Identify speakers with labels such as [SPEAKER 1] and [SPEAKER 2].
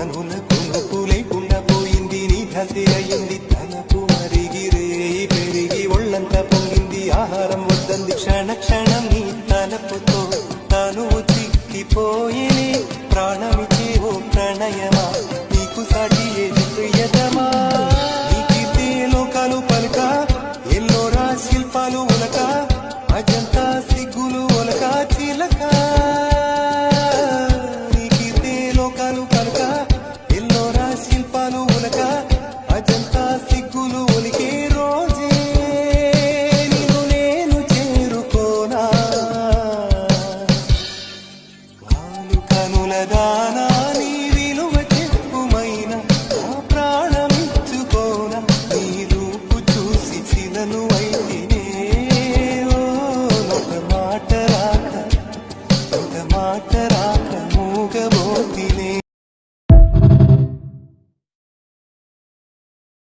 [SPEAKER 1] కనులకు నొప్పు లేకుండా పోయింది నీ ధసి అయింది తనకు మరిగిరే పెరిగి ఒళ్ళంతా పొంగింది ఆహారం వద్దంది క్షణ క్షణం నీ తలపుతో తను చిక్కిపోయి ప్రాణమిచ్చే ఓ ప్రణయమా నీకు సాటి